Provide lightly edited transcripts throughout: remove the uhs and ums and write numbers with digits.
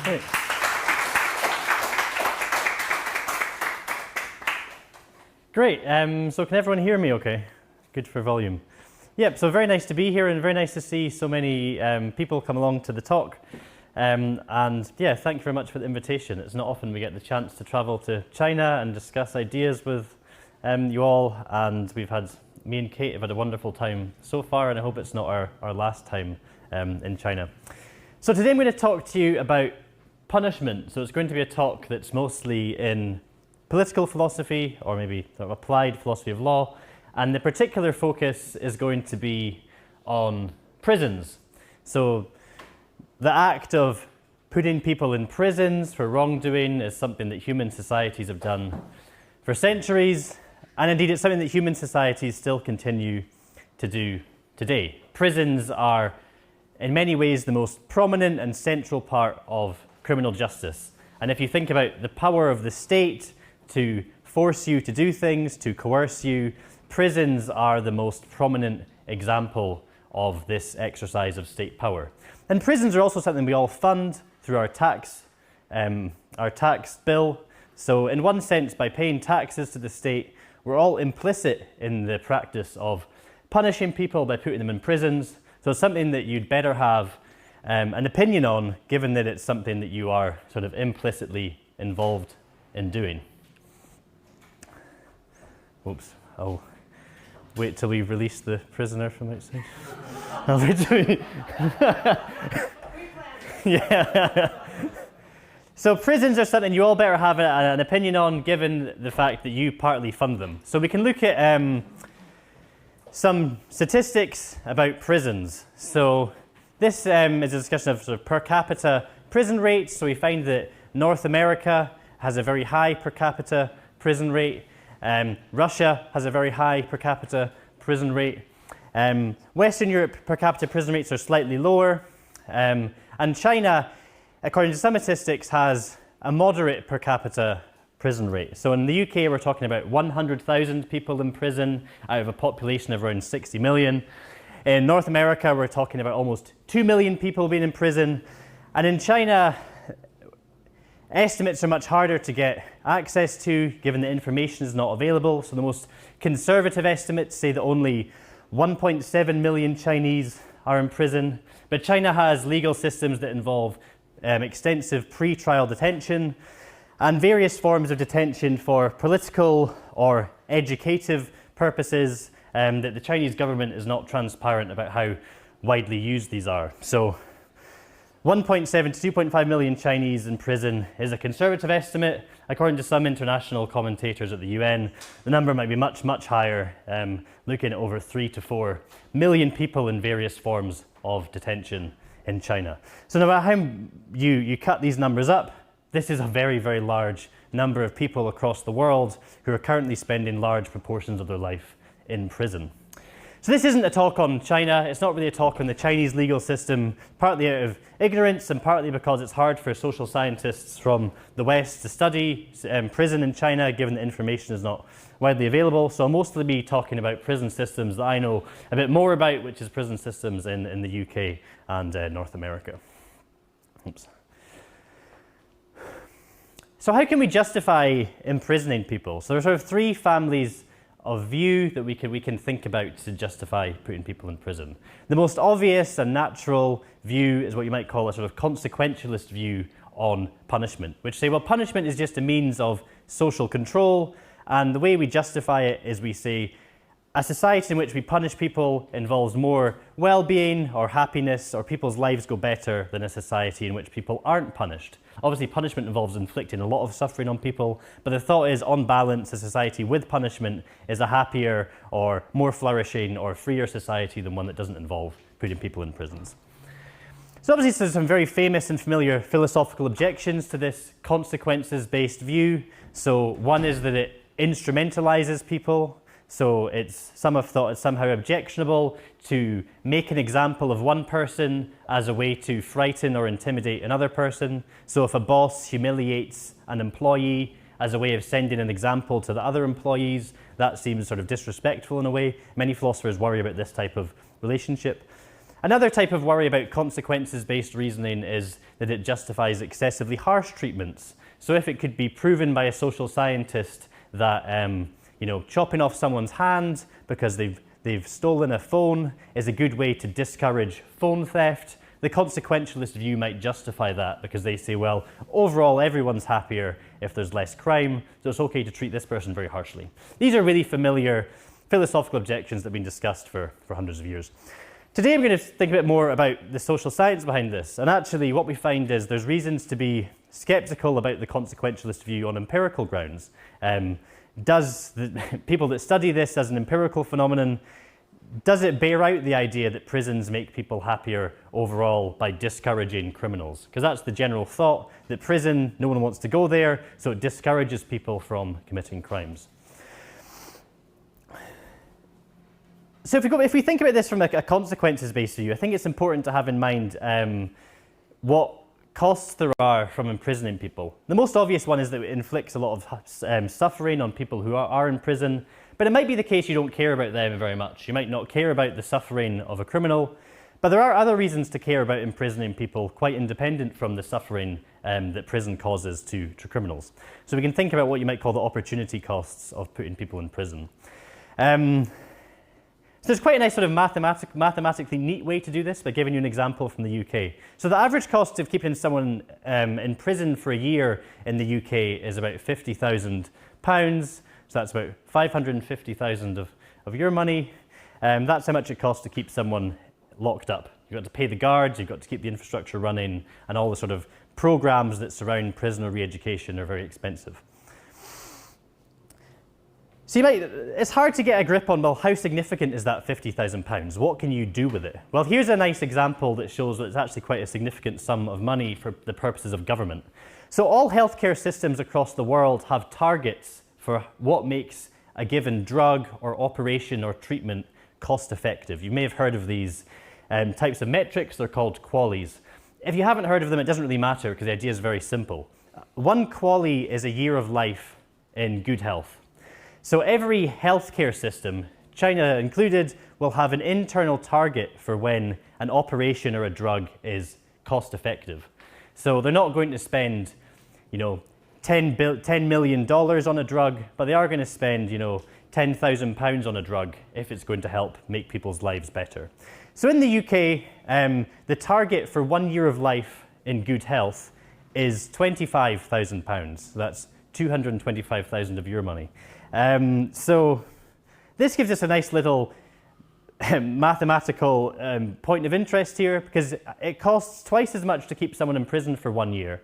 Great. Great. So can everyone hear me okay? Good for volume. Yep, so very nice to be here and very nice to see so many people come along to the talk. And yeah, thank you very much for the invitation. It's not often we get the chance to travel to China and discuss ideas with you all, and me and Kate have had a wonderful time so far, and I hope it's not our last time in China. So today I'm going to talk to you about punishment. So it's going to be a talk that's mostly in political philosophy, or maybe sort of applied philosophy of law, and the particular focus is going to be on prisons. So the act of putting people in prisons for wrongdoing is something that human societies have done for centuries, and indeed it's something that human societies still continue to do today. Prisons are in many ways the most prominent and central part of criminal justice. And if you think about the power of the state to force you to do things, to coerce you, prisons are the most prominent example of this exercise of state power. And prisons are also something we all fund through our tax bill. So in one sense, by paying taxes to the state, we're all implicit in the practice of punishing people by putting them in prisons. So it's something that you'd better have an opinion on, given that it's something that you are sort of implicitly involved in doing. Oops, I'll wait till we release the prisoner from outside. I'll wait till we... Yeah. So prisons are something you all better have an opinion on, given the fact that you partly fund them. So we can look at some statistics about prisons. So this is a discussion of sort of per capita prison rates. So we find that North America has a very high per capita prison rate. Russia has a very high per capita prison rate. Western Europe per capita prison rates are slightly lower. And China, according to some statistics, has a moderate per capita prison rate. So in the UK, we're talking about 100,000 people in prison out of a population of around 60 million. In North America, we're talking about almost 2 million people being in prison. And in China, estimates are much harder to get access to, given that information is not available. So the most conservative estimates say that only 1.7 million Chinese are in prison. But China has legal systems that involve extensive pre-trial detention and various forms of detention for political or educative purposes that the Chinese government is not transparent about how widely used these are. So 1.7 to 2.5 million Chinese in prison is a conservative estimate. According to some international commentators at the UN, the number might be much, much higher, looking at over 3 to 4 million people in various forms of detention in China. So no matter how you cut these numbers up, this is a very, very large number of people across the world who are currently spending large proportions of their life in prison. So this isn't a talk on China. It's not really a talk on the Chinese legal system, partly out of ignorance and partly because it's hard for social scientists from the West to study prison in China, given that information is not widely available. So I'll mostly be talking about prison systems that I know a bit more about, which is prison systems in the UK and North America. Oops. So how can we justify imprisoning people? So there's sort of three families of view that we can think about to justify putting people in prison. The most obvious and natural view is what you might call a sort of consequentialist view on punishment, which say, well, punishment is just a means of social control, and the way we justify it is we say a society in which we punish people involves more well-being or happiness, or people's lives go better than a society in which people aren't punished. Obviously, punishment involves inflicting a lot of suffering on people, but the thought is, on balance, a society with punishment is a happier or more flourishing or freer society than one that doesn't involve putting people in prisons. So obviously there's some very famous and familiar philosophical objections to this consequences-based view. So one is that it instrumentalizes people. So some have thought it's somehow objectionable to make an example of one person as a way to frighten or intimidate another person. So if a boss humiliates an employee as a way of sending an example to the other employees, that seems sort of disrespectful in a way. Many philosophers worry about this type of relationship. Another type of worry about consequences-based reasoning is that it justifies excessively harsh treatments. So if it could be proven by a social scientist that chopping off someone's hand because they've stolen a phone is a good way to discourage phone theft, the consequentialist view might justify that because they say, well, overall everyone's happier if there's less crime, so it's okay to treat this person very harshly. These are really familiar philosophical objections that have been discussed for hundreds of years. Today I'm going to think a bit more about the social science behind this, and actually what we find is there's reasons to be sceptical about the consequentialist view on empirical grounds. Does the people that study this as an empirical phenomenon, does it bear out the idea that prisons make people happier overall by discouraging criminals? Because that's the general thought, that prison, no one wants to go there, so it discourages people from committing crimes. So if we think about this from a consequences-based view, I think it's important to have in mind what costs there are from imprisoning people. The most obvious one is that it inflicts a lot of suffering on people who are in prison, but it might be the case you don't care about them very much. You might not care about the suffering of a criminal, but there are other reasons to care about imprisoning people quite independent from the suffering that prison causes to criminals. So we can think about what you might call the opportunity costs of putting people in prison. So there's quite a nice sort of mathematically neat way to do this by giving you an example from the UK. So the average cost of keeping someone in prison for a year in the UK is about £50,000. So that's about 550,000 of your money. That's how much it costs to keep someone locked up. You've got to pay the guards, you've got to keep the infrastructure running, and all the sort of programs that surround prisoner re-education are very expensive. So it's hard to get a grip on, well, how significant is that £50,000? What can you do with it? Well, here's a nice example that shows that it's actually quite a significant sum of money for the purposes of government. So all healthcare systems across the world have targets for what makes a given drug or operation or treatment cost effective. You may have heard of these types of metrics. They're called QALYs. If you haven't heard of them, it doesn't really matter because the idea is very simple. One QALY is a year of life in good health. So every healthcare system, China included, will have an internal target for when an operation or a drug is cost effective. So they're not going to spend, $10 million on a drug, but they are going to spend, £10,000 on a drug if it's going to help make people's lives better. So in the UK, the target for 1 year of life in good health is £25,000. So that's 225,000 of your money. So this gives us a nice little mathematical point of interest here, because it costs twice as much to keep someone in prison for 1 year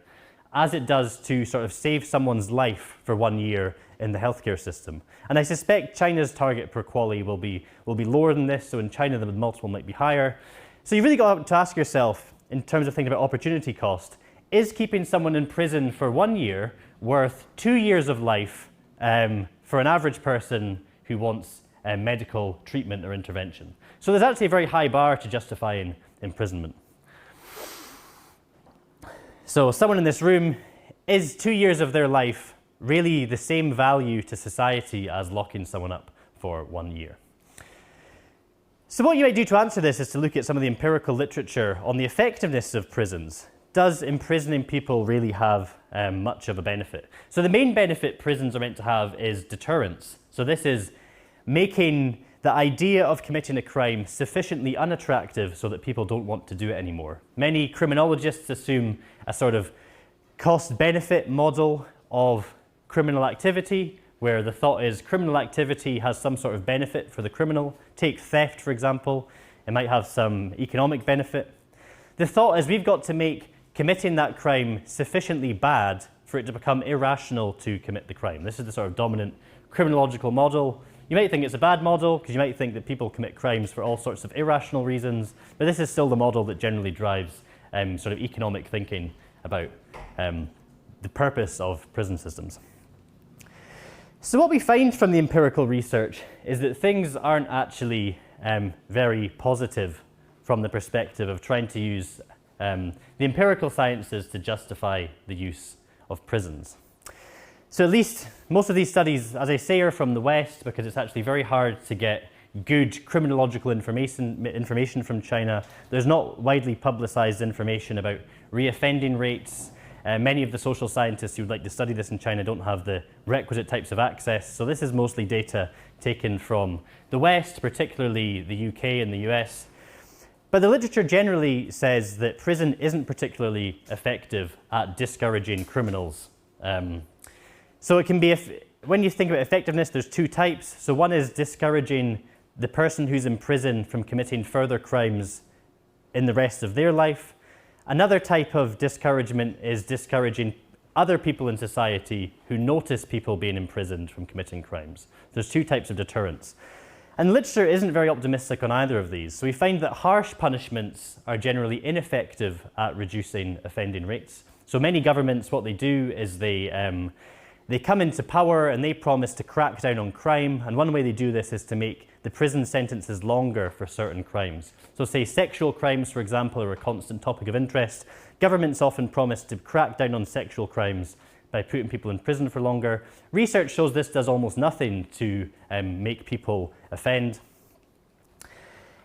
as it does to sort of save someone's life for 1 year in the healthcare system. And I suspect China's target per QALY will be lower than this, so in China the multiple might be higher. So you've really got to ask yourself, in terms of thinking about opportunity cost, is keeping someone in prison for 1 year worth 2 years of life for an average person who wants medical treatment or intervention? So there's actually a very high bar to justifying imprisonment. So someone in this room, is 2 years of their life really the same value to society as locking someone up for 1 year? So what you might do to answer this is to look at some of the empirical literature on the effectiveness of prisons. Does imprisoning people really have much of a benefit? So the main benefit prisons are meant to have is deterrence. So this is making the idea of committing a crime sufficiently unattractive so that people don't want to do it anymore. Many criminologists assume a sort of cost-benefit model of criminal activity, where the thought is criminal activity has some sort of benefit for the criminal. Take theft, for example. It might have some economic benefit. The thought is we've got to make committing that crime sufficiently bad for it to become irrational to commit the crime. This is the sort of dominant criminological model. You might think it's a bad model because you might think that people commit crimes for all sorts of irrational reasons, but this is still the model that generally drives sort of economic thinking about the purpose of prison systems. So what we find from the empirical research is that things aren't actually very positive from the perspective of trying to use the empirical sciences to justify the use of prisons. So at least most of these studies, as I say, are from the West, because it's actually very hard to get good criminological information from China. There's not widely publicized information about reoffending rates. Many of the social scientists who would like to study this in China don't have the requisite types of access. So this is mostly data taken from the West, particularly the UK and the US. But the literature generally says that prison isn't particularly effective at discouraging criminals. So it can be, when you think about effectiveness, there's two types. So one is discouraging the person who's in prison from committing further crimes in the rest of their life. Another type of discouragement is discouraging other people in society who notice people being imprisoned from committing crimes. There's two types of deterrence. And literature isn't very optimistic on either of these. So we find that harsh punishments are generally ineffective at reducing offending rates. So many governments, what they do is they come into power and they promise to crack down on crime. And one way they do this is to make the prison sentences longer for certain crimes. So say sexual crimes, for example, are a constant topic of interest. Governments often promise to crack down on sexual crimes by putting people in prison for longer. Research shows this does almost nothing to make people offend.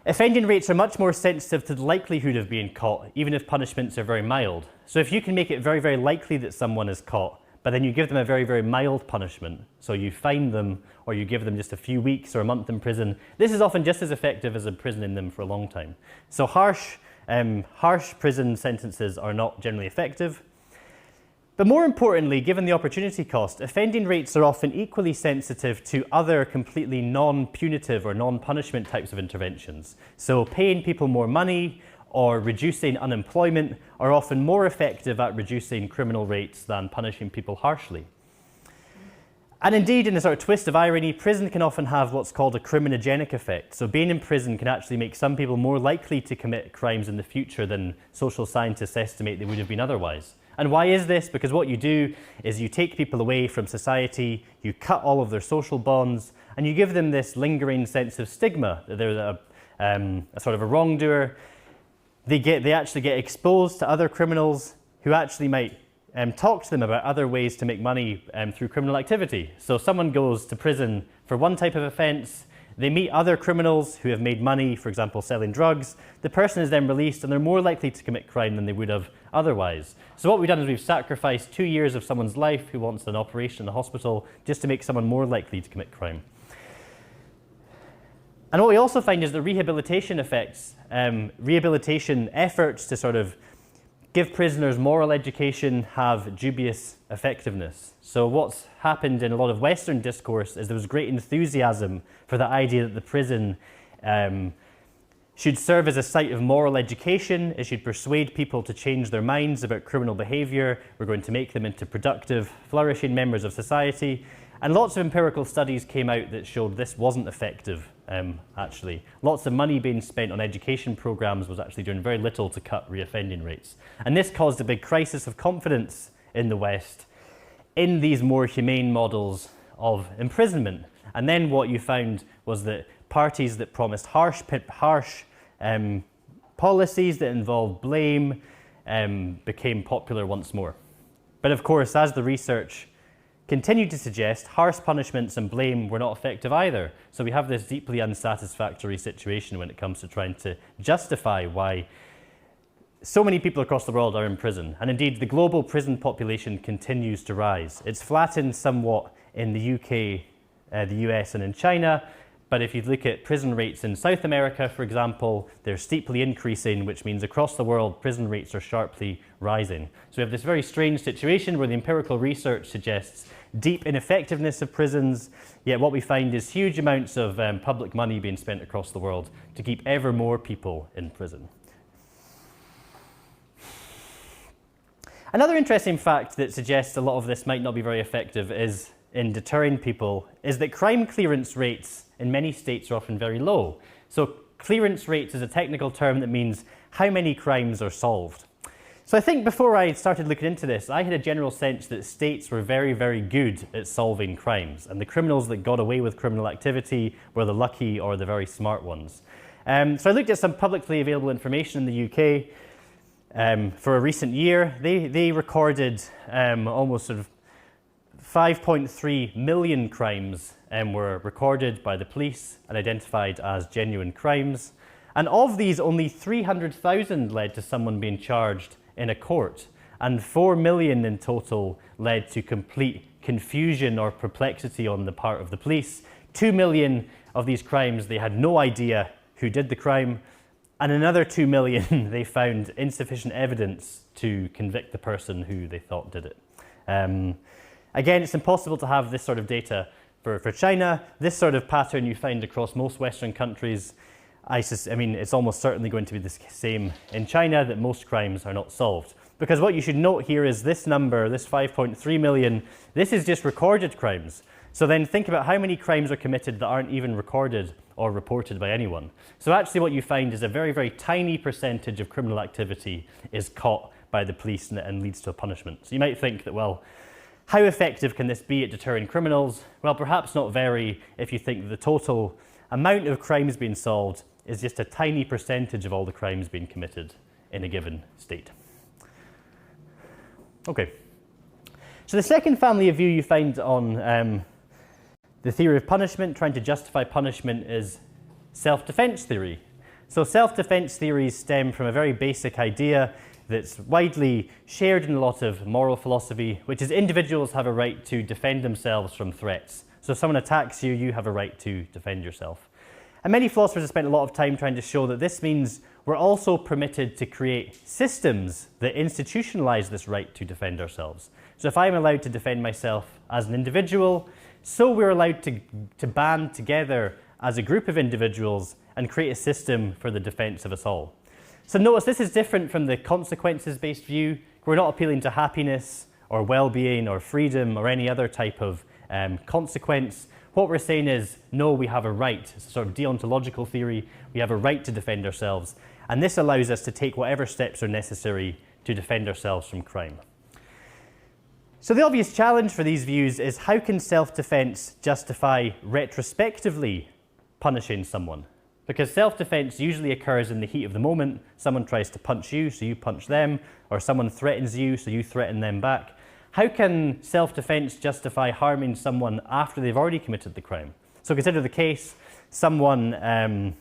Offending rates are much more sensitive to the likelihood of being caught, even if punishments are very mild. So if you can make it very, very likely that someone is caught, but then you give them a very, very mild punishment, so you fine them or you give them just a few weeks or a month in prison, this is often just as effective as imprisoning them for a long time. So harsh prison sentences are not generally effective. But more importantly, given the opportunity cost, offending rates are often equally sensitive to other completely non-punitive or non-punishment types of interventions. So paying people more money or reducing unemployment are often more effective at reducing criminal rates than punishing people harshly. And indeed, in a sort of twist of irony, prison can often have what's called a criminogenic effect. So being in prison can actually make some people more likely to commit crimes in the future than social scientists estimate they would have been otherwise. And why is this? Because what you do is you take people away from society, you cut all of their social bonds, and you give them this lingering sense of stigma, that they're a sort of a wrongdoer. They actually get exposed to other criminals who actually might talk to them about other ways to make money through criminal activity. So someone goes to prison for one type of offence, they meet other criminals who have made money, for example, selling drugs. The person is then released and they're more likely to commit crime than they would have otherwise. So what we've done is we've sacrificed 2 years of someone's life who wants an operation in a hospital just to make someone more likely to commit crime. And what we also find is the rehabilitation effects, rehabilitation efforts to sort of give prisoners moral education have dubious effectiveness. So what's happened in a lot of Western discourse is there was great enthusiasm for the idea that the prison should serve as a site of moral education. It should persuade people to change their minds about criminal behaviour. We're going to make them into productive, flourishing members of society. And lots of empirical studies came out that showed this wasn't effective, actually. Lots of money being spent on education programs was actually doing very little to cut reoffending rates. And this caused a big crisis of confidence in the West in these more humane models of imprisonment. And then what you found was that parties that promised harsh policies that involved blame became popular once more. But of course, as the research continued to suggest, harsh punishments and blame were not effective either. So we have this deeply unsatisfactory situation when it comes to trying to justify why so many people across the world are in prison. And indeed, the global prison population continues to rise. It's flattened somewhat in the UK, the US, and in China. But if you look at prison rates in South America, for example, they're steeply increasing, which means across the world, prison rates are sharply rising. So we have this very strange situation where the empirical research suggests deep ineffectiveness of prisons, yet what we find is huge amounts of public money being spent across the world to keep ever more people in prison. Another interesting fact that suggests a lot of this might not be very effective is in deterring people is that crime clearance rates in many states are often very low. So clearance rates is a technical term that means how many crimes are solved. So I think before I started looking into this, I had a general sense that states were very, very good at solving crimes, and the criminals that got away with criminal activity were the lucky or the very smart ones. So I looked at some publicly available information in the UK for a recent year. They recorded almost sort of 5.3 million crimes were recorded by the police and identified as genuine crimes. And of these, only 300,000 led to someone being charged in a court, and 4 million in total led to complete confusion or perplexity on the part of the police. 2 million of these crimes, they had no idea who did the crime, and another 2 million, they found insufficient evidence to convict the person who they thought did it. Again, it's impossible to have this sort of data for China. This sort of pattern you find across most Western countries. I mean, it's almost certainly going to be the same in China, that most crimes are not solved. Because what you should note here is this number, this 5.3 million, this is just recorded crimes. So then think about how many crimes are committed that aren't even recorded or reported by anyone. So actually what you find is a very, very tiny percentage of criminal activity is caught by the police and leads to a punishment. So you might think that, well, how effective can this be at deterring criminals? Well, perhaps not very, if you think that the total amount of crimes being solved is just a tiny percentage of all the crimes being committed in a given state. Okay. So the second family of view you find on the theory of punishment, trying to justify punishment, is self-defense theory. So self-defense theories stem from a very basic idea that's widely shared in a lot of moral philosophy, which is individuals have a right to defend themselves from threats. So if someone attacks you, you have a right to defend yourself. And many philosophers have spent a lot of time trying to show that this means we're also permitted to create systems that institutionalize this right to defend ourselves. So if I'm allowed to defend myself as an individual, so we're allowed to band together as a group of individuals and create a system for the defense of us all. So notice this is different from the consequences-based view. We're not appealing to happiness or well-being or freedom or any other type of consequence. What we're saying is, no, we have a right. It's a sort of deontological theory. We have a right to defend ourselves. And this allows us to take whatever steps are necessary to defend ourselves from crime. So the obvious challenge for these views is, how can self-defense justify retrospectively punishing someone? Because self-defense usually occurs in the heat of the moment. Someone tries to punch you, so you punch them, or someone threatens you, so you threaten them back. How can self-defense justify harming someone after they've already committed the crime? So consider the case, someone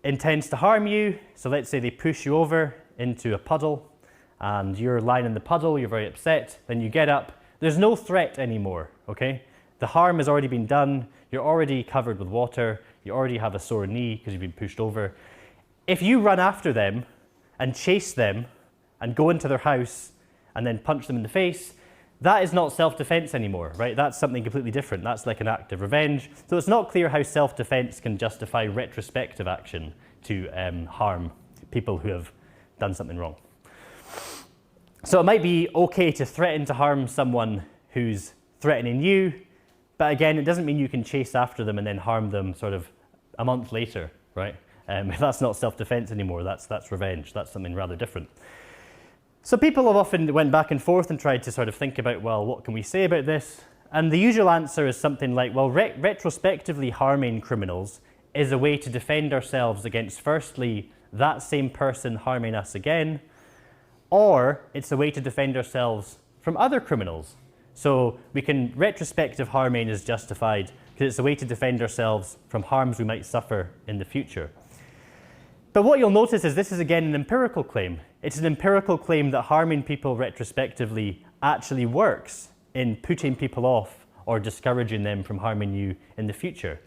intends to harm you. So let's say they push you over into a puddle, and you're lying in the puddle, you're very upset, then you get up. There's no threat anymore, okay? The harm has already been done, you're already covered with water, you already have a sore knee because you've been pushed over. If you run after them and chase them and go into their house and then punch them in the face, that is not self-defense anymore, right? That's something completely different. That's like an act of revenge. So it's not clear how self-defense can justify retrospective action to harm people who have done something wrong. So it might be okay to threaten to harm someone who's threatening you, but again, it doesn't mean you can chase after them and then harm them sort of a month later, right? That's not self-defense anymore. That's revenge. That's something rather different. So people have often went back and forth and tried to sort of think about, well, what can we say about this? And the usual answer is something like, well, retrospectively harming criminals is a way to defend ourselves against, firstly, that same person harming us again, or it's a way to defend ourselves from other criminals. So we can, retrospective harming is justified because it's a way to defend ourselves from harms we might suffer in the future. But what you'll notice is this is again an empirical claim. It's an empirical claim that harming people retrospectively actually works in putting people off or discouraging them from harming you in the future.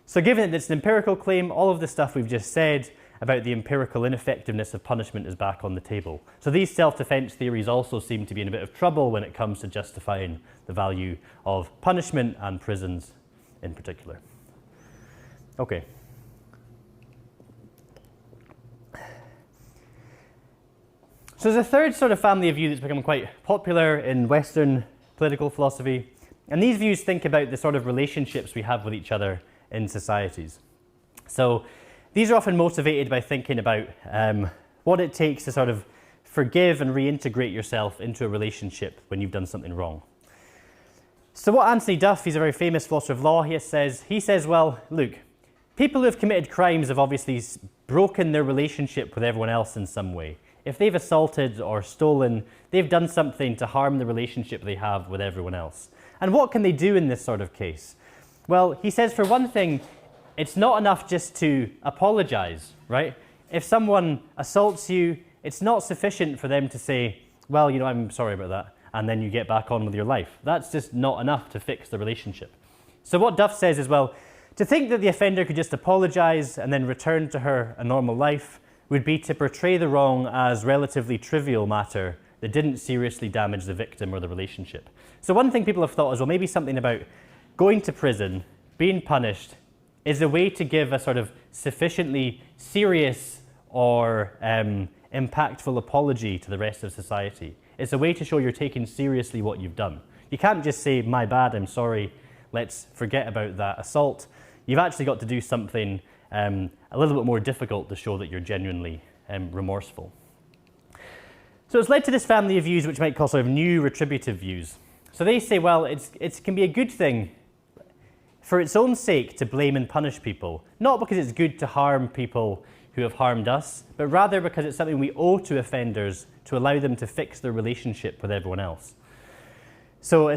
So given that it's an empirical claim, all of the stuff we've just said about the empirical ineffectiveness of punishment is back on the table. So these self-defense theories also seem to be in a bit of trouble when it comes to justifying the value of punishment and prisons in particular. Okay. So there's a third sort of family of view that's become quite popular in Western political philosophy. And these views think about the sort of relationships we have with each other in societies. So these are often motivated by thinking about what it takes to sort of forgive and reintegrate yourself into a relationship when you've done something wrong. So what Anthony Duff, he's a very famous philosopher of law, he says, well, look, people who have committed crimes have obviously broken their relationship with everyone else in some way. if they've assaulted or stolen, they've done something to harm the relationship they have with everyone else. And what can they do in this sort of case? Well, he says, for one thing, it's not enough just to apologize, right? If someone assaults you, it's not sufficient for them to say, well, you know, I'm sorry about that, and then you get back on with your life. That's just not enough to fix the relationship. So what Duff says is, well, to think that the offender could just apologize and then return to her a normal life would be to portray the wrong as relatively trivial matter that didn't seriously damage the victim or the relationship. So one thing people have thought is, well, maybe something about going to prison, being punished, is a way to give a sort of sufficiently serious or impactful apology to the rest of society. It's a way to show you're taking seriously what you've done. You can't just say, my bad, I'm sorry, let's forget about that assault. You've actually got to do something a little bit more difficult to show that you're genuinely remorseful. So it's led to this family of views which might call sort of new retributive views. So they say, well, it can be a good thing for its own sake to blame and punish people, not because it's good to harm people who have harmed us, but rather because it's something we owe to offenders to allow them to fix their relationship with everyone else. So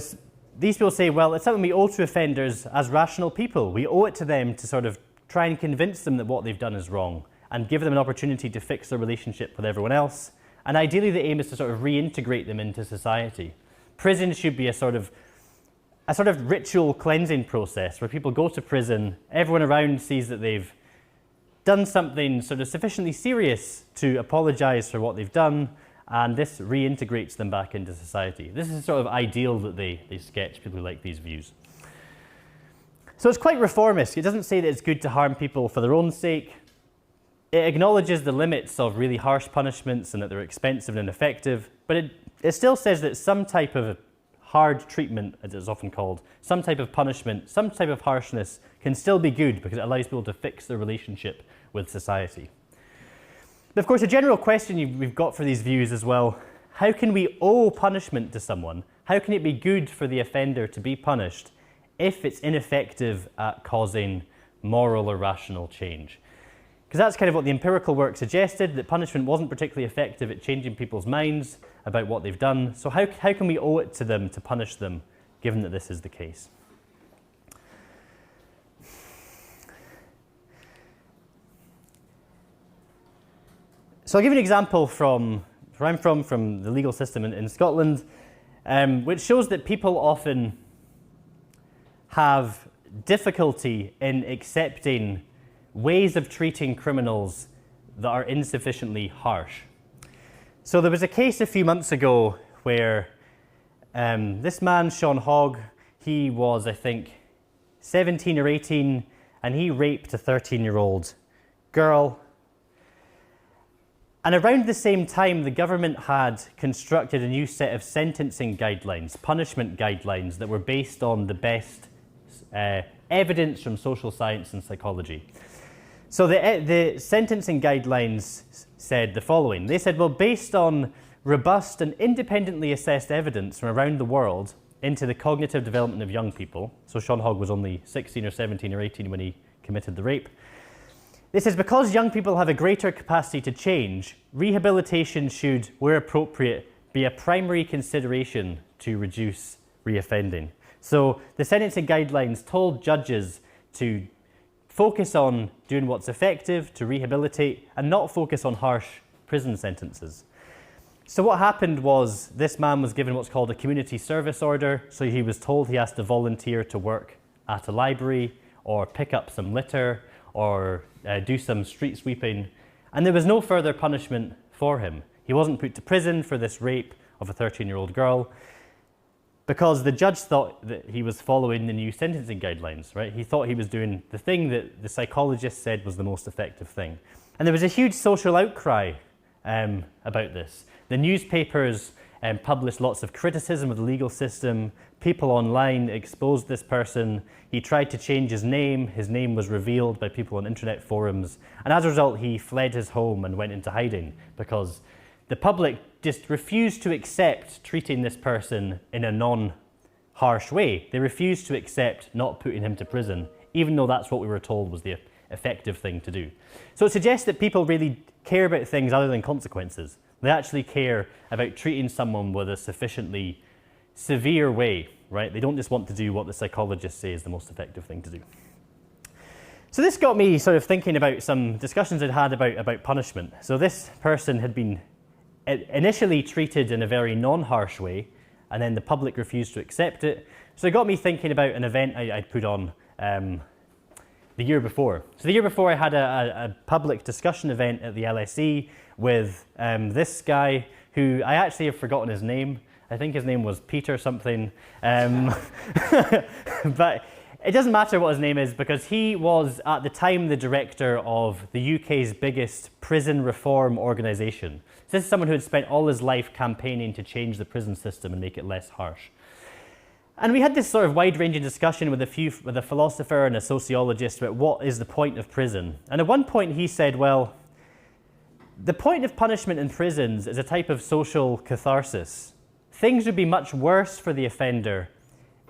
these people say, well, it's something we owe to offenders as rational people. We owe it to them to sort of try and convince them that what they've done is wrong and give them an opportunity to fix their relationship with everyone else. And ideally, the aim is to sort of reintegrate them into society. Prison should be a sort of ritual cleansing process where people go to prison, everyone around sees that they've done something sort of sufficiently serious to apologize for what they've done, and this reintegrates them back into society. This is the sort of ideal that they sketch, people who like these views. So it's quite reformist. It doesn't say that it's good to harm people for their own sake. It acknowledges the limits of really harsh punishments and that they're expensive and ineffective, but it still says that some type of hard treatment, as it's often called, some type of punishment, some type of harshness can still be good because it allows people to fix their relationship with society. But of course, a general question we've got for these views is, well, how can we owe punishment to someone? How can it be good for the offender to be punished if it's ineffective at causing moral or rational change? Because that's kind of what the empirical work suggested, that punishment wasn't particularly effective at changing people's minds about what they've done. So how can we owe it to them to punish them, given that this is the case? So I'll give you an example from where I'm from the legal system in Scotland, which shows that people often have difficulty in accepting ways of treating criminals that are insufficiently harsh. So there was a case a few months ago where this man, Sean Hogg, he was, I think, 17 or 18, and he raped a 13-year-old girl. And around the same time, the government had constructed a new set of sentencing guidelines, punishment guidelines, that were based on the best evidence from social science and psychology. So the sentencing guidelines said the following. They said, well, based on robust and independently assessed evidence from around the world into the cognitive development of young people, so Sean Hogg was only 16 or 17 or 18 when he committed the rape. This is because young people have a greater capacity to change, rehabilitation should, where appropriate, be a primary consideration to reduce reoffending. So the sentencing guidelines told judges to focus on doing what's effective, to rehabilitate, and not focus on harsh prison sentences. So what happened was this man was given what's called a community service order. So he was told he has to volunteer to work at a library or pick up some litter or do some street sweeping. And there was no further punishment for him. He wasn't put to prison for this rape of a 13-year-old girl because the judge thought that he was following the new sentencing guidelines, right? He thought he was doing the thing that the psychologist said was the most effective thing. And there was a huge social outcry about this. The newspapers published lots of criticism of the legal system. People online exposed this person. He tried to change his name. His name was revealed by people on internet forums. And as a result, he fled his home and went into hiding because the public just refused to accept treating this person in a non-harsh way. They refused to accept not putting him to prison, even though that's what we were told was the effective thing to do. So it suggests that people really care about things other than consequences. They actually care about treating someone with a sufficiently severe way, right? They don't just want to do what the psychologists say is the most effective thing to do. So this got me sort of thinking about some discussions I'd had about punishment. So this person had been initially treated in a very non-harsh way, and then the public refused to accept it. So it got me thinking about an event I'd put on the year before. So the year before I had a public discussion event at the LSE with this guy who I actually have forgotten his name. I think his name was Peter something. But it doesn't matter what his name is because he was at the time the director of the UK's biggest prison reform organisation. So this is someone who had spent all his life campaigning to change the prison system and make it less harsh. And we had this sort of wide-ranging discussion with a philosopher and a sociologist about what is the point of prison. And at one point he said, well, the point of punishment in prisons is a type of social catharsis. Things would be much worse for the offender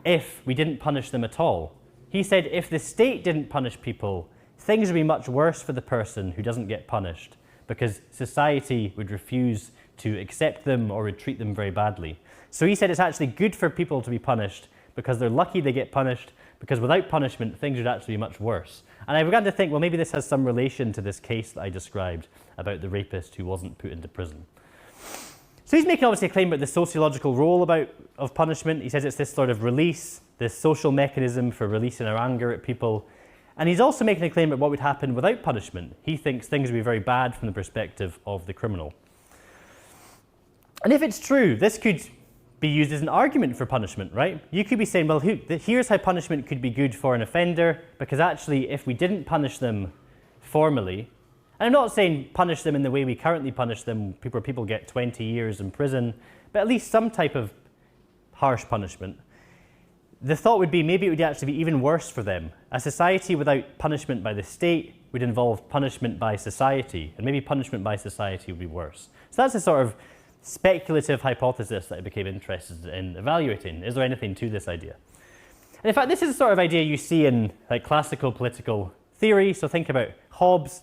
if we didn't punish them at all. He said if the state didn't punish people, things would be much worse for the person who doesn't get punished because society would refuse to accept them or would treat them very badly. So he said it's actually good for people to be punished because they're lucky they get punished, because without punishment, things would actually be much worse. And I began to think, well, maybe this has some relation to this case that I described about the rapist who wasn't put into prison. So he's making obviously a claim about the sociological role of punishment. He says it's this sort of release, this social mechanism for releasing our anger at people. And he's also making a claim about what would happen without punishment. He thinks things would be very bad from the perspective of the criminal. And if it's true, this could be used as an argument for punishment, right? You could be saying, well, here's how punishment could be good for an offender, because actually if we didn't punish them formally, and I'm not saying punish them in the way we currently punish them, where people get 20 years in prison, but at least some type of harsh punishment. The thought would be maybe it would actually be even worse for them. A society without punishment by the state would involve punishment by society, and maybe punishment by society would be worse. So that's a sort of speculative hypothesis that I became interested in evaluating. Is there anything to this idea? And in fact, this is the sort of idea you see in like classical political theory. So think about Hobbes.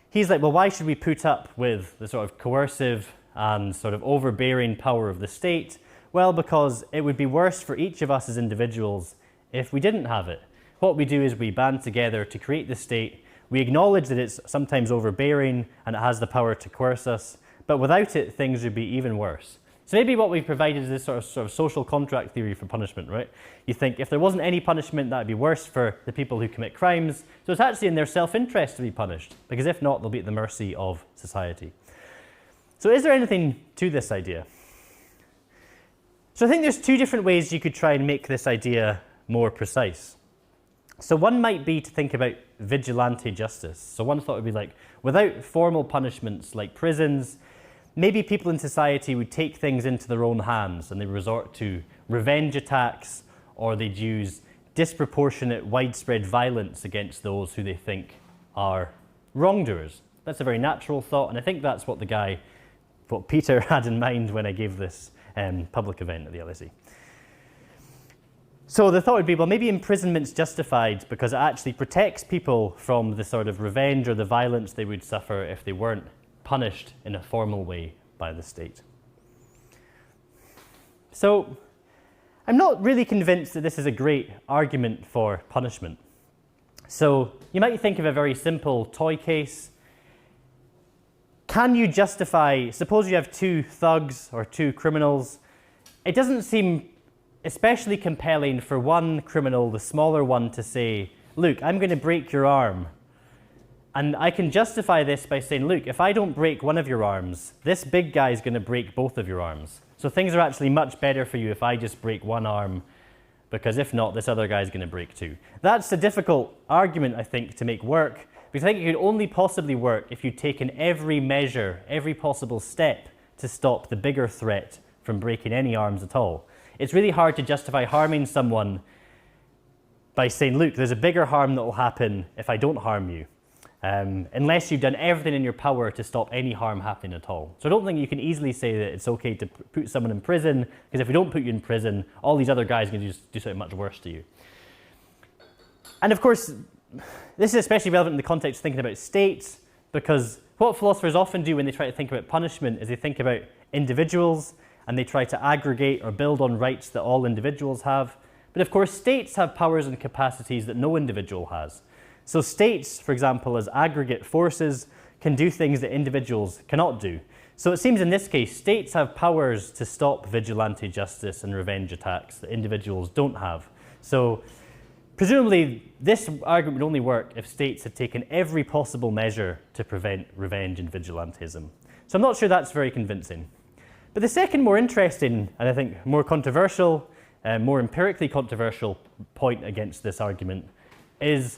He's like, well, why should we put up with the sort of coercive and sort of overbearing power of the state? Well, because it would be worse for each of us as individuals if we didn't have it. What we do is we band together to create the state. We acknowledge that it's sometimes overbearing and it has the power to coerce us, but without it, things would be even worse. So maybe what we've provided is this sort of social contract theory for punishment, right? You think if there wasn't any punishment, that would be worse for the people who commit crimes. So it's actually in their self-interest to be punished, because if not, they'll be at the mercy of society. So is there anything to this idea? So I think there's two different ways you could try and make this idea more precise. So one might be to think about vigilante justice. So one thought would be like, without formal punishments like prisons, maybe people in society would take things into their own hands and they resort to revenge attacks, or they'd use disproportionate, widespread violence against those who they think are wrongdoers. That's a very natural thought, and I think that's what Peter had in mind when I gave this public event at the LSE. So the thought would be, well, maybe imprisonment's justified because it actually protects people from the sort of revenge or the violence they would suffer if they weren't punished in a formal way by the state. So I'm not really convinced that this is a great argument for punishment. So you might think of a very simple toy case. Can you justify, suppose you have two thugs or two criminals, it doesn't seem especially compelling for one criminal, the smaller one, to say, look, I'm going to break your arm. And I can justify this by saying, look, if I don't break one of your arms, this big guy is going to break both of your arms. So things are actually much better for you if I just break one arm, because if not, this other guy is going to break two. That's a difficult argument, I think, to make work, because I think it could only possibly work if you'd taken every measure, every possible step to stop the bigger threat from breaking any arms at all. It's really hard to justify harming someone by saying, look, there's a bigger harm that will happen if I don't harm you, unless you've done everything in your power to stop any harm happening at all. So I don't think you can easily say that it's okay to put someone in prison, because if we don't put you in prison, all these other guys are going to just do something much worse to you. And of course, this is especially relevant in the context of thinking about states, because what philosophers often do when they try to think about punishment is they think about individuals and they try to aggregate or build on rights that all individuals have. But of course, states have powers and capacities that no individual has. So states, for example, as aggregate forces, can do things that individuals cannot do. So it seems in this case, states have powers to stop vigilante justice and revenge attacks that individuals don't have. So presumably, this argument would only work if states had taken every possible measure to prevent revenge and vigilantism. So I'm not sure that's very convincing. But the second more interesting, and I think more controversial, more empirically controversial point against this argument is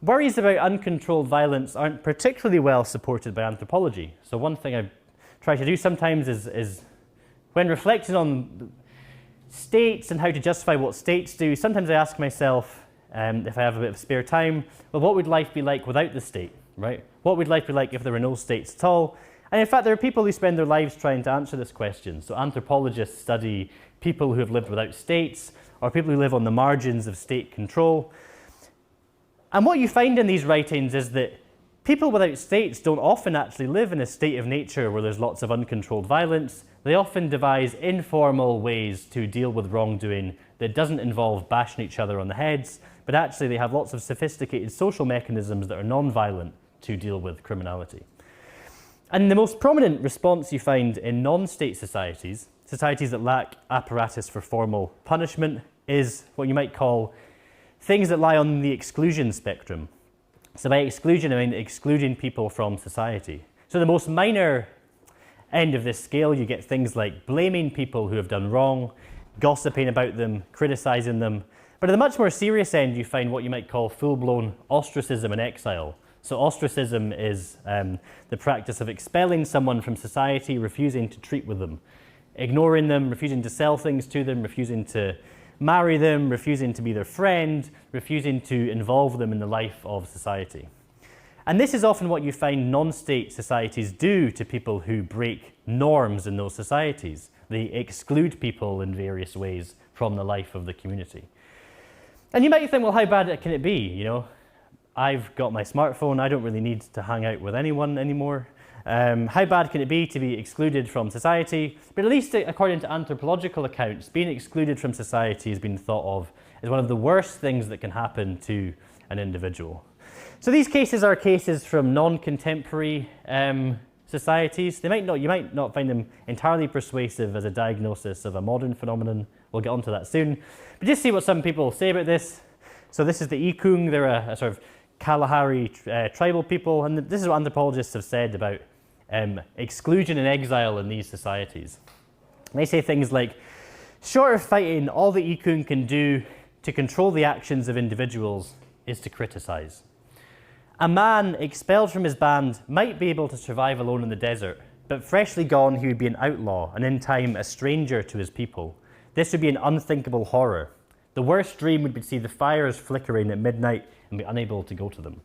worries about uncontrolled violence aren't particularly well supported by anthropology. So one thing I try to do sometimes is when reflecting on states and how to justify what states do, sometimes I ask myself, if I have a bit of spare time, well, what would life be like without the state, right? What would life be like if there were no states at all? And in fact, there are people who spend their lives trying to answer this question. So anthropologists study people who have lived without states or people who live on the margins of state control. And what you find in these writings is that people without states don't often actually live in a state of nature where there's lots of uncontrolled violence. They often devise informal ways to deal with wrongdoing that doesn't involve bashing each other on the heads, but actually they have lots of sophisticated social mechanisms that are non-violent to deal with criminality. And the most prominent response you find in non-state societies, societies that lack apparatus for formal punishment, is what you might call things that lie on the exclusion spectrum. So by exclusion, I mean excluding people from society. So the most minor end of this scale, you get things like blaming people who have done wrong, gossiping about them, criticizing them. But at the much more serious end, you find what you might call full-blown ostracism and exile. So ostracism is the practice of expelling someone from society, refusing to treat with them, ignoring them, refusing to sell things to them, refusing to marry them, refusing to be their friend, refusing to involve them in the life of society. And this is often what you find non-state societies do to people who break norms in those societies. They exclude people in various ways from the life of the community. And you might think, well, how bad can it be? You know, I've got my smartphone, I don't really need to hang out with anyone anymore. How bad can it be to be excluded from society? But at least according to anthropological accounts, being excluded from society has been thought of as one of the worst things that can happen to an individual. So these cases are cases from non-contemporary societies. You might not find them entirely persuasive as a diagnosis of a modern phenomenon. We'll get onto that soon. But just see what some people say about this. So this is the Ikung. They're a sort of Kalahari tribal people, and this is what anthropologists have said about exclusion and exile in these societies. They say things like, short of fighting, all the Ikung can do to control the actions of individuals is to criticize. A man expelled from his band might be able to survive alone in the desert, but freshly gone he would be an outlaw and in time a stranger to his people. This would be an unthinkable horror. The worst dream would be to see the fires flickering at midnight and be unable to go to them.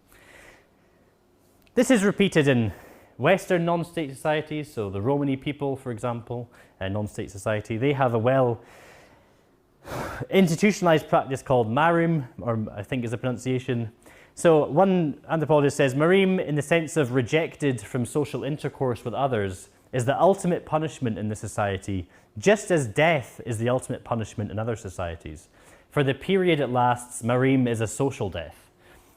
This is repeated in Western non-state societies, so the Romani people, for example, a non-state society, they have a well-institutionalized practice called marim, or I think is the pronunciation. So one anthropologist says, marim, in the sense of rejected from social intercourse with others, is the ultimate punishment in the society, just as death is the ultimate punishment in other societies. For the period it lasts, marim is a social death.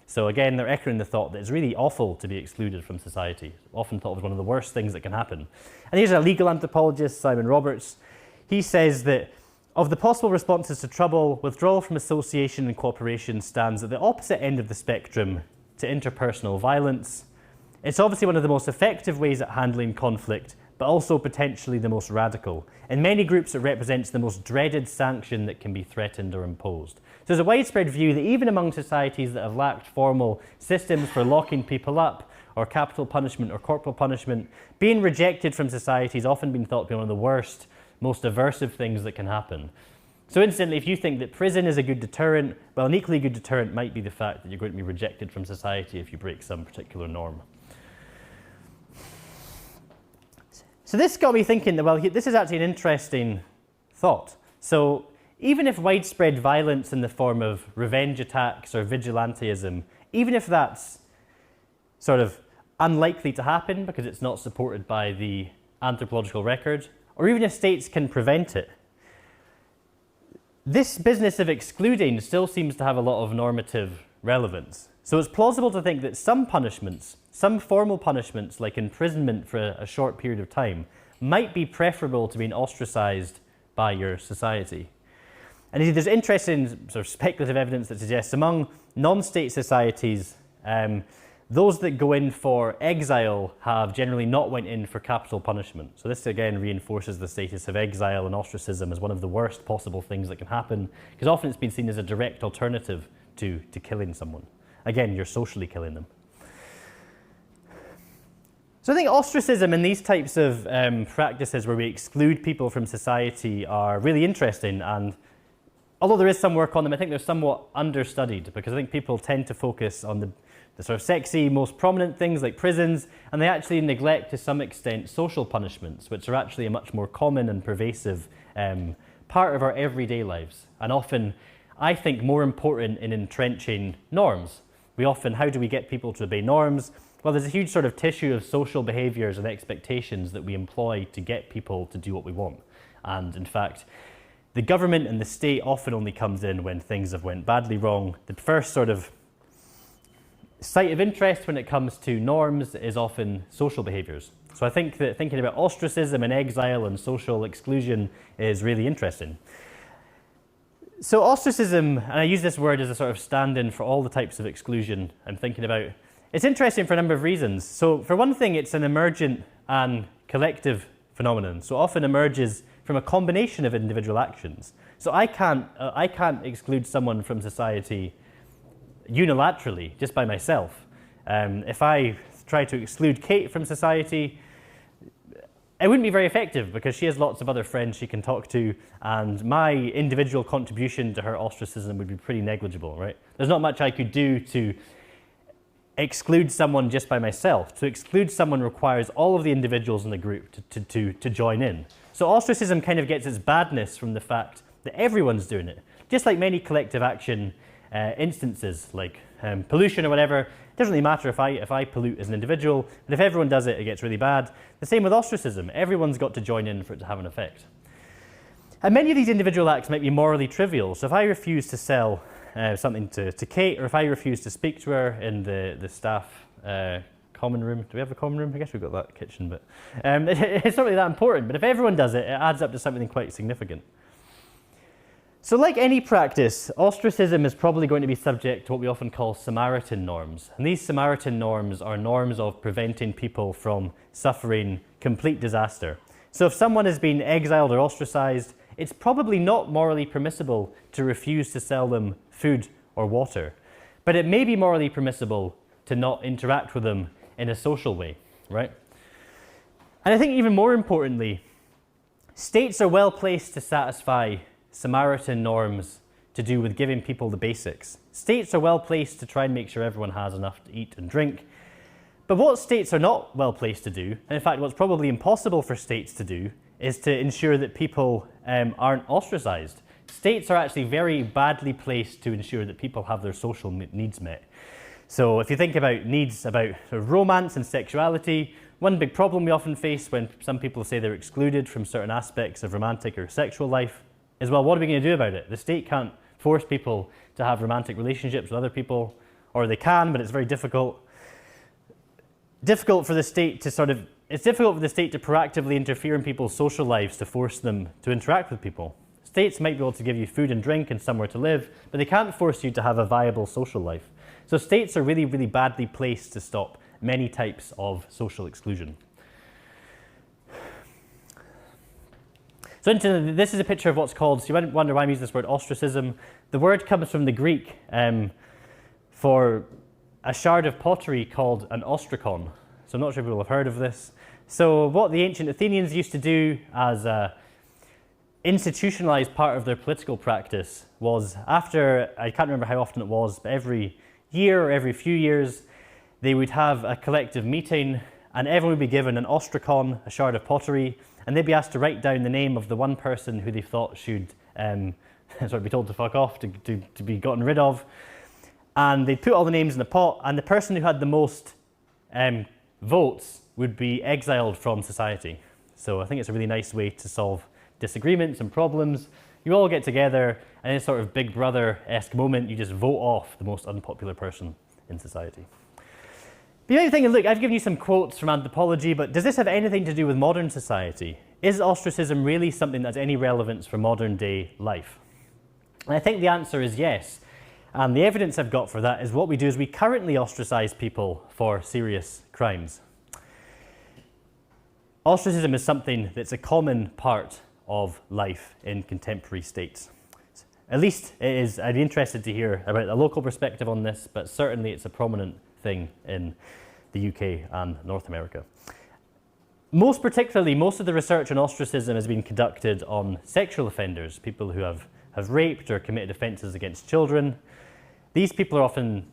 So again, they're echoing the thought that it's really awful to be excluded from society, often thought of as one of the worst things that can happen. And here's a legal anthropologist, Simon Roberts. He says that of the possible responses to trouble, withdrawal from association and cooperation stands at the opposite end of the spectrum to interpersonal violence. It's obviously one of the most effective ways at handling conflict, but also potentially the most radical. In many groups, it represents the most dreaded sanction that can be threatened or imposed. So there's a widespread view that even among societies that have lacked formal systems for locking people up, or capital punishment or corporal punishment, being rejected from society has often been thought to be one of the worst, most aversive things that can happen. So incidentally, if you think that prison is a good deterrent, well, an equally good deterrent might be the fact that you're going to be rejected from society if you break some particular norm. So this got me thinking that, well, this is actually an interesting thought. So even if widespread violence in the form of revenge attacks or vigilantism, even if that's sort of unlikely to happen because it's not supported by the anthropological record, or even if states can prevent it, this business of excluding still seems to have a lot of normative relevance. So it's plausible to think that some punishments, some formal punishments like imprisonment for a short period of time, might be preferable to being ostracized by your society. And there's interesting sort of speculative evidence that suggests among non-state societies, those that go in for exile have generally not went in for capital punishment. So this again reinforces the status of exile and ostracism as one of the worst possible things that can happen, because often it's been seen as a direct alternative to killing someone. Again, you're socially killing them. So I think ostracism and these types of practices where we exclude people from society are really interesting, and although there is some work on them, I think they're somewhat understudied, because I think people tend to focus on the sort of sexy, most prominent things like prisons, and they actually neglect to some extent social punishments, which are actually a much more common and pervasive part of our everyday lives, and often, I think, more important in entrenching norms. How do we get people to obey norms? Well, there's a huge sort of tissue of social behaviours and expectations that we employ to get people to do what we want. And in fact, the government and the state often only comes in when things have went badly wrong. The first sort of site of interest when it comes to norms is often social behaviours. So I think that thinking about ostracism and exile and social exclusion is really interesting. So ostracism, and I use this word as a sort of stand-in for all the types of exclusion I'm thinking about, it's interesting for a number of reasons. So for one thing, it's an emergent and collective phenomenon. So often emerges from a combination of individual actions. So I can't exclude someone from society unilaterally, just by myself. If I try to exclude Kate from society, it wouldn't be very effective because she has lots of other friends she can talk to, and my individual contribution to her ostracism would be pretty negligible, right? There's not much I could do to exclude someone just by myself. To exclude someone requires all of the individuals in the group to join in. So ostracism kind of gets its badness from the fact that everyone's doing it. Just like many collective action instances, like pollution or whatever, it doesn't really matter if I pollute as an individual, but if everyone does it, it gets really bad. The same with ostracism. Everyone's got to join in for it to have an effect. And many of these individual acts might be morally trivial. So if I refuse to sell something to Kate, or if I refuse to speak to her in the staff common room. Do we have a common room? I guess we've got that kitchen, but it's not really that important. But if everyone does it, it adds up to something quite significant. So like any practice, ostracism is probably going to be subject to what we often call Samaritan norms. And these Samaritan norms are norms of preventing people from suffering complete disaster. So if someone is being exiled or ostracized, it's probably not morally permissible to refuse to sell them food or water. But it may be morally permissible to not interact with them in a social way, right? And I think even more importantly, states are well placed to satisfy Samaritan norms to do with giving people the basics. States are well placed to try and make sure everyone has enough to eat and drink. But what states are not well placed to do, and in fact what's probably impossible for states to do, is to ensure that people aren't ostracized. States are actually very badly placed to ensure that people have their social needs met. So if you think about needs about romance and sexuality, one big problem we often face when some people say they're excluded from certain aspects of romantic or sexual life is, well, what are we going to do about it? The state can't force people to have romantic relationships with other people, or they can, but it's very difficult. Difficult for the state to proactively interfere in people's social lives to force them to interact with people. States might be able to give you food and drink and somewhere to live, but they can't force you to have a viable social life. So states are really, really badly placed to stop many types of social exclusion. So this is a picture of what's called, so you might wonder why I'm using this word ostracism. The word comes from the Greek for a shard of pottery called an ostrakon. So I'm not sure if people have heard of this. So what the ancient Athenians used to do as a institutionalized part of their political practice was after, I can't remember how often it was, but every year or every few years, they would have a collective meeting and everyone would be given an ostrakon, a shard of pottery, and they'd be asked to write down the name of the one person who they thought should be told to fuck off, to be gotten rid of. And they'd put all the names in a pot, and the person who had the most votes would be exiled from society. So I think it's a really nice way to solve disagreements and problems. You all get together, and in a sort of Big Brother-esque moment, you just vote off the most unpopular person in society. But you might be thinking, look, I've given you some quotes from anthropology, but does this have anything to do with modern society? Is ostracism really something that's any relevance for modern day life? And I think the answer is yes. And the evidence I've got for that is what we do is we currently ostracize people for serious crimes. Ostracism is something that's a common part of life in contemporary states. At least it is. I'd be interested to hear about a local perspective on this, but certainly it's a prominent thing in the UK and North America. Most particularly, most of the research on ostracism has been conducted on sexual offenders, people who have raped or committed offences against children. These people are often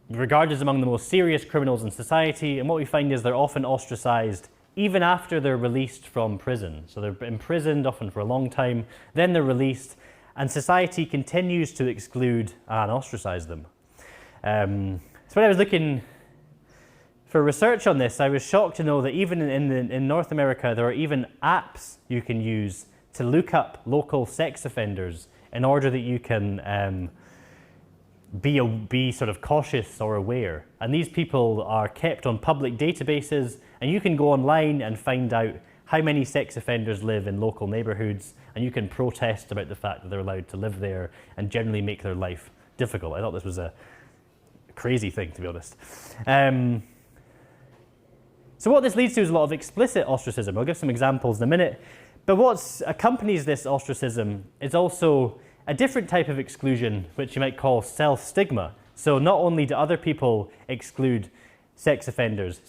regarded as among the most serious criminals in society, and what we find is they're often ostracised even after they're released from prison. So they're imprisoned often for a long time, then they're released, and society continues to exclude and ostracise them. So when I was looking for research on this, I was shocked to know that even in North America, there are even apps you can use to look up local sex offenders in order that you can be sort of cautious or aware. And these people are kept on public databases, and you can go online and find out how many sex offenders live in local neighbourhoods, and you can protest about the fact that they're allowed to live there and generally make their life difficult. I thought this was a crazy thing, to be honest. So what this leads to is a lot of explicit ostracism. I'll give some examples in a minute. But what accompanies this ostracism is also a different type of exclusion, which you might call self-stigma. So not only do other people exclude sex offenders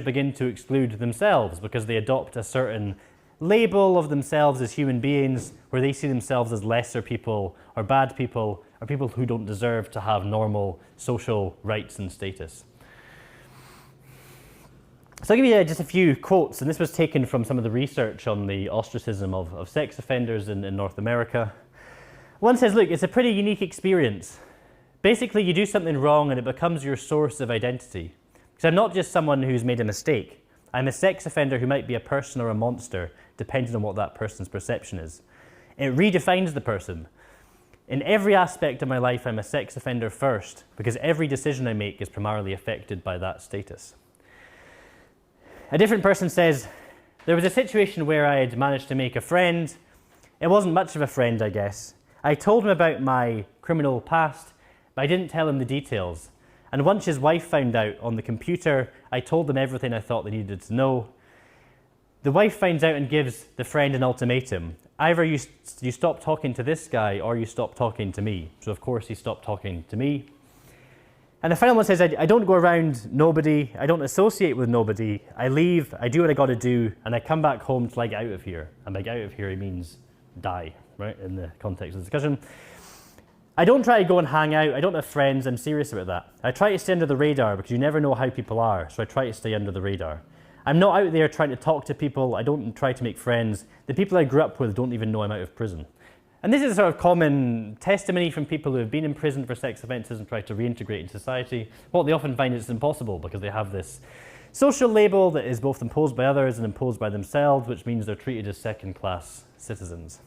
begin to exclude themselves because they adopt a certain label of themselves as human beings where they see themselves as lesser people or bad people or people who don't deserve to have normal social rights and status. So I'll give you just a few quotes, and this was taken from some of the research on the ostracism of sex offenders in North America. One says, look, it's a pretty unique experience. Basically, you do something wrong and it becomes your source of identity. Because I'm not just someone who's made a mistake. I'm a sex offender who might be a person or a monster, depending on what that person's perception is. It redefines the person. In every aspect of my life, I'm a sex offender first, because every decision I make is primarily affected by that status. A different person says, there was a situation where I had managed to make a friend. It wasn't much of a friend, I guess. I told him about my criminal past, but I didn't tell him the details. And once his wife found out on the computer, I told them everything I thought they needed to know. The wife finds out and gives the friend an ultimatum. Either you stop talking to this guy or you stop talking to me. So of course he stopped talking to me. And the final one says, I don't go around nobody, I don't associate with nobody, I leave, I do what I got to do, and I come back home till I get out of here. And by get out of here, he means die, right, in the context of the discussion. I don't try to go and hang out, I don't have friends, I'm serious about that. I try to stay under the radar because you never know how people are, so I try to stay under the radar. I'm not out there trying to talk to people, I don't try to make friends. The people I grew up with don't even know I'm out of prison. And this is a sort of common testimony from people who have been in prison for sex offences and tried to reintegrate in society. What they often find is impossible because they have this social label that is both imposed by others and imposed by themselves, which means they're treated as second-class citizens.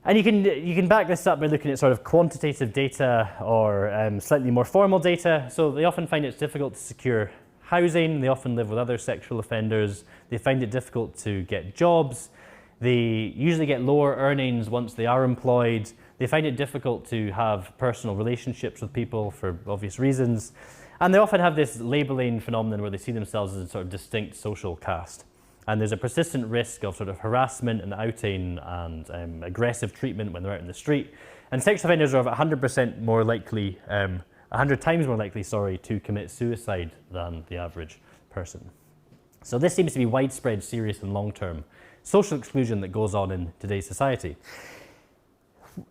And you can back this up by looking at sort of quantitative data or slightly more formal data. So they often find it's difficult to secure housing. They often live with other sexual offenders. They find it difficult to get jobs. They usually get lower earnings once they are employed. They find it difficult to have personal relationships with people for obvious reasons. And they often have this labeling phenomenon where they see themselves as a sort of distinct social caste. And there's a persistent risk of sort of harassment and outing and aggressive treatment when they're out in the street. And sex offenders are 100% more likely, 100 times more likely, to commit suicide than the average person. So this seems to be widespread, serious and long-term social exclusion that goes on in today's society.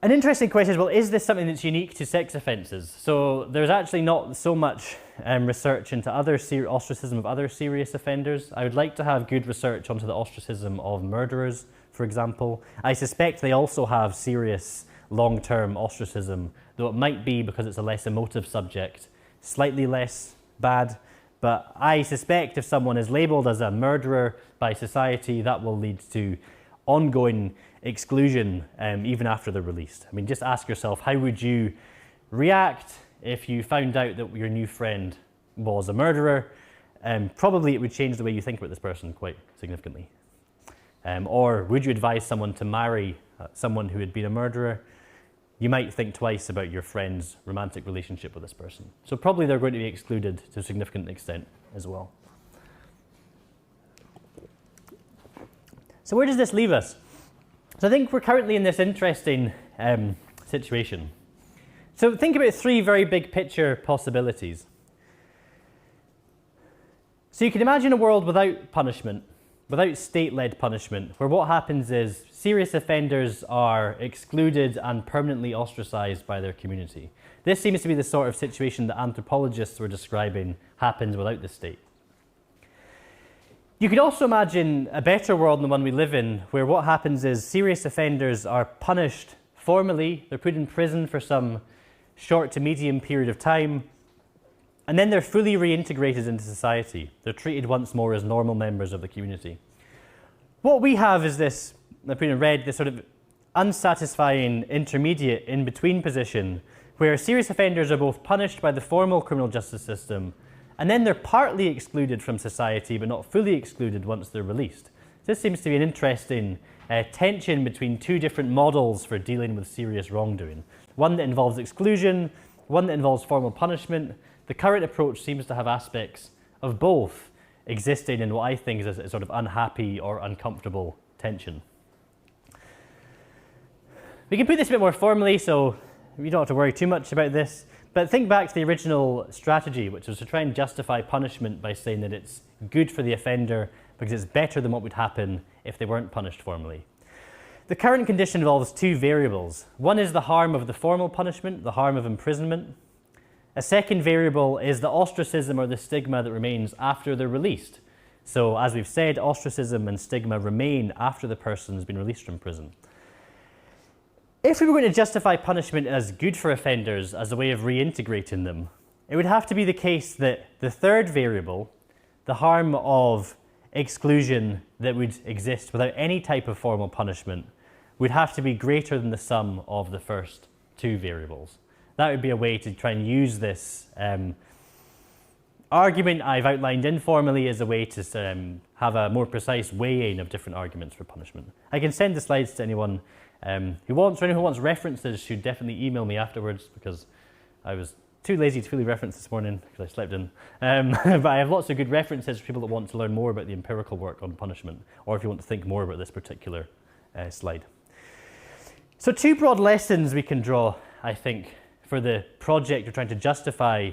An interesting question is, well, is this something that's unique to sex offences? So there's actually not so much research into other ostracism of other serious offenders. I would like to have good research onto the ostracism of murderers, for example. I suspect they also have serious long-term ostracism, though it might be because it's a less emotive subject, slightly less bad, But I suspect if someone is labelled as a murderer by society, that will lead to ongoing exclusion even after they're released. I mean, just ask yourself, how would you react if you found out that your new friend was a murderer? Probably it would change the way you think about this person quite significantly. Or would you advise someone to marry someone who had been a murderer? You might think twice about your friend's romantic relationship with this person. So probably they're going to be excluded to a significant extent as well. So where does this leave us? So I think we're currently in this interesting situation. So think about three very big picture possibilities. So you can imagine a world without punishment, without state-led punishment, where what happens is serious offenders are excluded and permanently ostracized by their community. This seems to be the sort of situation that anthropologists were describing happens without the state. You could also imagine a better world than the one we live in, where what happens is serious offenders are punished formally, they're put in prison for some short to medium period of time, and then they're fully reintegrated into society. They're treated once more as normal members of the community. What we have is this, I put in red, this sort of unsatisfying intermediate in-between position where serious offenders are both punished by the formal criminal justice system and then they're partly excluded from society but not fully excluded once they're released. This seems to be an interesting tension between two different models for dealing with serious wrongdoing. One that involves exclusion, one that involves formal punishment. The current approach seems to have aspects of both existing in what I think is a sort of unhappy or uncomfortable tension. We can put this a bit more formally, so you don't have to worry too much about this, but think back to the original strategy, which was to try and justify punishment by saying that it's good for the offender because it's better than what would happen if they weren't punished formally. The current condition involves two variables. One is the harm of the formal punishment, the harm of imprisonment. A second variable is the ostracism or the stigma that remains after they're released. So as we've said, ostracism and stigma remain after the person has been released from prison. If we were going to justify punishment as good for offenders as a way of reintegrating them, it would have to be the case that the third variable, the harm of exclusion that would exist without any type of formal punishment, would have to be greater than the sum of the first two variables. That would be a way to try and use this argument I've outlined informally as a way to have a more precise weighing of different arguments for punishment. I can send the slides to anyone who wants, or anyone who wants references should definitely email me afterwards because I was too lazy to fully reference this morning because I slept in. But I have lots of good references for people that want to learn more about the empirical work on punishment, or if you want to think more about this particular slide. So two broad lessons we can draw, I think, for the project we're trying to justify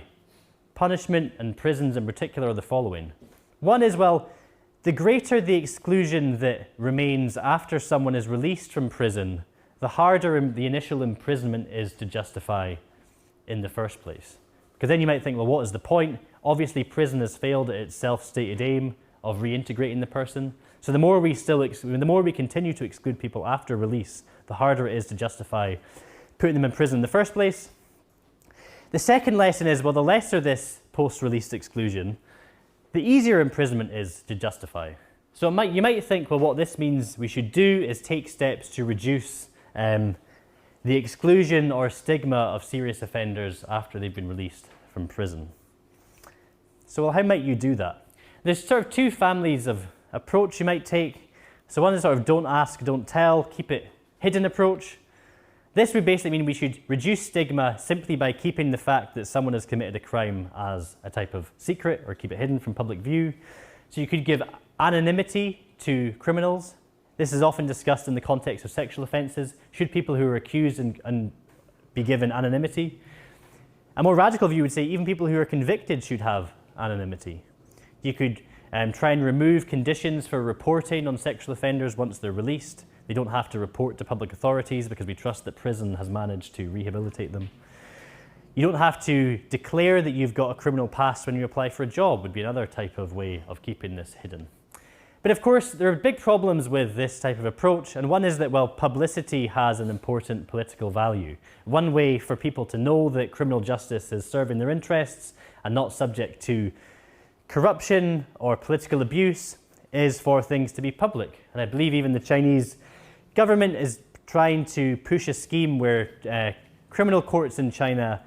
punishment and prisons in particular are the following. One is, well, the greater the exclusion that remains after someone is released from prison, the harder the initial imprisonment is to justify in the first place. Because then you might think, well, what is the point? Obviously, prison has failed at its self-stated aim of reintegrating the person. So the more we continue to exclude people after release, the harder it is to justify putting them in prison in the first place. The second lesson is, well, the lesser this post-release exclusion, the easier imprisonment is to justify. So you might think, well, what this means we should do is take steps to reduce the exclusion or stigma of serious offenders after they've been released from prison. So, well, how might you do that? There's sort of two families of approach you might take. So one is sort of don't ask, don't tell, keep it hidden approach. This would basically mean we should reduce stigma simply by keeping the fact that someone has committed a crime as a type of secret or keep it hidden from public view. So you could give anonymity to criminals. This is often discussed in the context of sexual offences. Should people who are accused and be given anonymity? A more radical view would say even people who are convicted should have anonymity. You could try and remove conditions for reporting on sexual offenders once they're released. They don't have to report to public authorities because we trust that prison has managed to rehabilitate them. You don't have to declare that you've got a criminal past when you apply for a job, would be another type of way of keeping this hidden. But of course, there are big problems with this type of approach, and one is that, well, publicity has an important political value. One way for people to know that criminal justice is serving their interests and not subject to corruption or political abuse is for things to be public. And I believe even the Chinese government is trying to push a scheme where criminal courts in China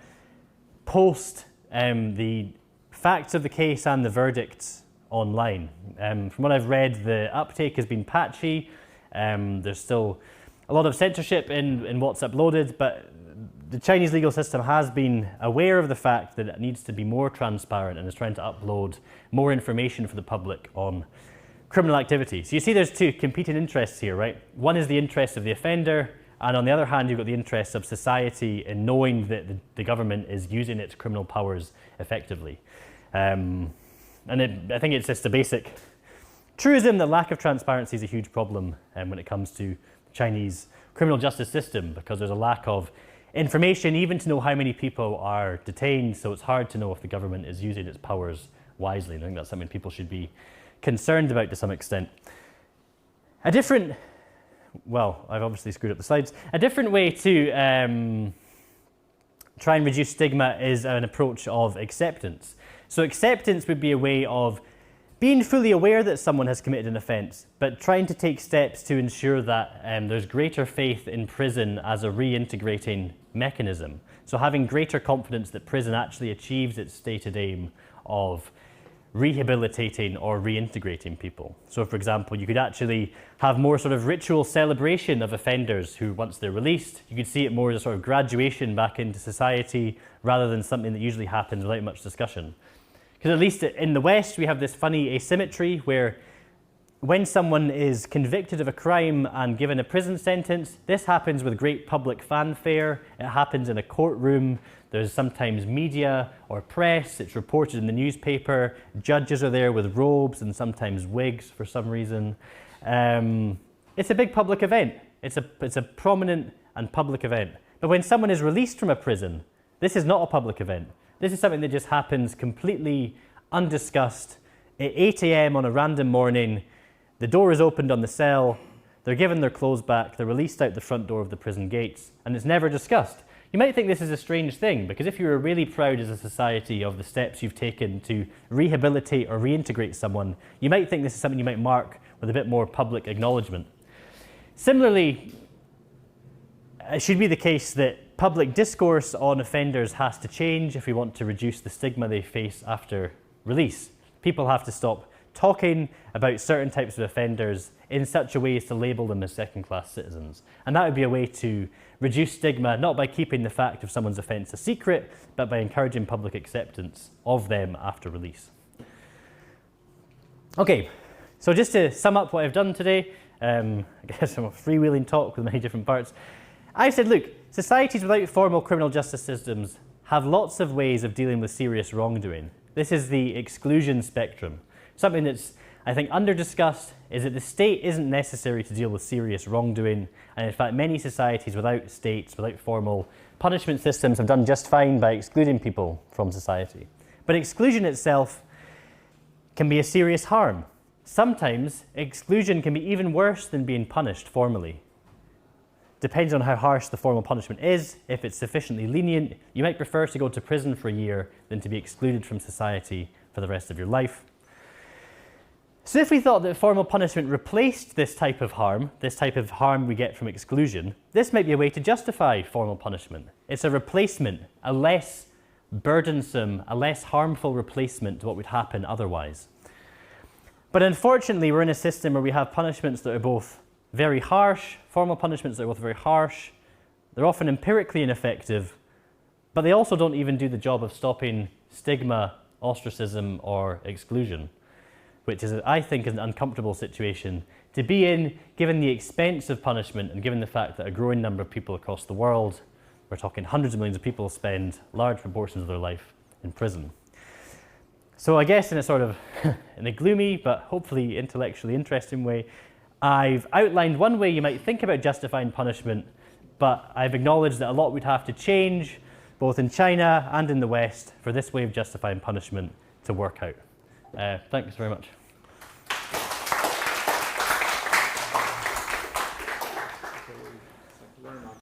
post the facts of the case and the verdicts online. From what I've read, the uptake has been patchy. There's still a lot of censorship in what's uploaded, but the Chinese legal system has been aware of the fact that it needs to be more transparent and is trying to upload more information for the public on criminal activity. So you see there's two competing interests here, right? One is the interest of the offender, and on the other hand, you've got the interests of society in knowing that the government is using its criminal powers effectively. I think it's just a basic truism that lack of transparency is a huge problem when it comes to the Chinese criminal justice system, because there's a lack of information even to know how many people are detained, so it's hard to know if the government is using its powers wisely. And I think that's something people should be concerned about to some extent. A different, well, I've obviously screwed up the slides. A different way to try and reduce stigma is an approach of acceptance. So acceptance would be a way of being fully aware that someone has committed an offence, but trying to take steps to ensure that there's greater faith in prison as a reintegrating mechanism. So having greater confidence that prison actually achieves its stated aim of rehabilitating or reintegrating people. So for example, you could actually have more sort of ritual celebration of offenders who, once they're released, you could see it more as a sort of graduation back into society rather than something that usually happens without much discussion. Because at least in the West, we have this funny asymmetry where when someone is convicted of a crime and given a prison sentence, this happens with great public fanfare. It happens in a courtroom. There's sometimes media or press. It's reported in the newspaper. Judges are there with robes and sometimes wigs for some reason. It's a big public event. It's a prominent and public event. But when someone is released from a prison, this is not a public event. This is something that just happens completely undiscussed. At 8 a.m. on a random morning, the door is opened on the cell, they're given their clothes back, they're released out the front door of the prison gates, and it's never discussed. You might think this is a strange thing, because if you were really proud as a society of the steps you've taken to rehabilitate or reintegrate someone, you might think this is something you might mark with a bit more public acknowledgement. Similarly, it should be the case that public discourse on offenders has to change if we want to reduce the stigma they face after release. People have to stop talking about certain types of offenders in such a way as to label them as second-class citizens. And that would be a way to reduce stigma, not by keeping the fact of someone's offence a secret, but by encouraging public acceptance of them after release. Okay, so just to sum up what I've done today, I guess I'm a freewheeling talk with many different parts. I said, look, societies without formal criminal justice systems have lots of ways of dealing with serious wrongdoing. This is the exclusion spectrum. Something that's, I think, under-discussed is that the state isn't necessary to deal with serious wrongdoing, and in fact many societies without states, without formal punishment systems have done just fine by excluding people from society. But exclusion itself can be a serious harm. Sometimes exclusion can be even worse than being punished formally. Depends on how harsh the formal punishment is. If it's sufficiently lenient, you might prefer to go to prison for a year than to be excluded from society for the rest of your life. So if we thought that formal punishment replaced this type of harm we get from exclusion, this might be a way to justify formal punishment. It's a replacement, a less burdensome, a less harmful replacement to what would happen otherwise. But unfortunately, we're in a system where we have punishments that are both very harsh, formal punishments that are both very harsh, they're often empirically ineffective, but they also don't even do the job of stopping stigma, ostracism, or exclusion, which is, I think, is an uncomfortable situation to be in, given the expense of punishment and given the fact that a growing number of people across the world, we're talking hundreds of millions of people, spend large proportions of their life in prison. So I guess in a sort of in a gloomy but hopefully intellectually interesting way, I've outlined one way you might think about justifying punishment, but I've acknowledged that a lot would have to change, both in China and in the West, for this way of justifying punishment to work out. Thanks very much.